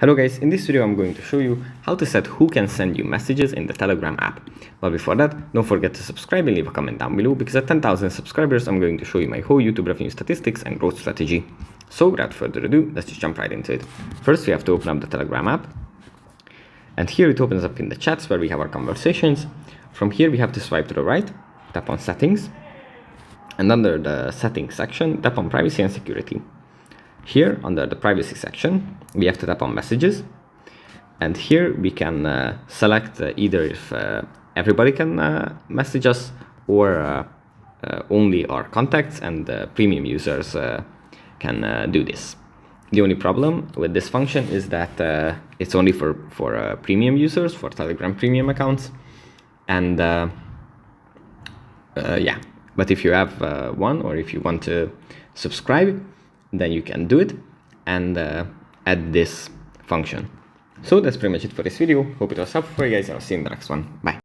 Hello guys, in this video I'm going to show you how to set who can send you messages in the Telegram app. But before that, don't forget to subscribe and leave a comment down below, because at 10,000 subscribers I'm going to show you my whole YouTube revenue statistics and growth strategy. So without further ado, let's just jump right into it. First we have to open up the Telegram app. And here it opens up in the chats where we have our conversations. From here we have to swipe to the right, tap on settings. And under the settings section, tap on privacy and security. Here, under the privacy section, we have to tap on messages. And here we can select either if everybody can message us, or only our contacts and premium users can do this. The only problem with this function is that it's only for premium users, for Telegram premium accounts. And yeah, but if you have one, or if you want to subscribe, then you can do it and add this function. So that's pretty much it for this video. Hope it was helpful for you guys, and I'll see you in the next one. Bye.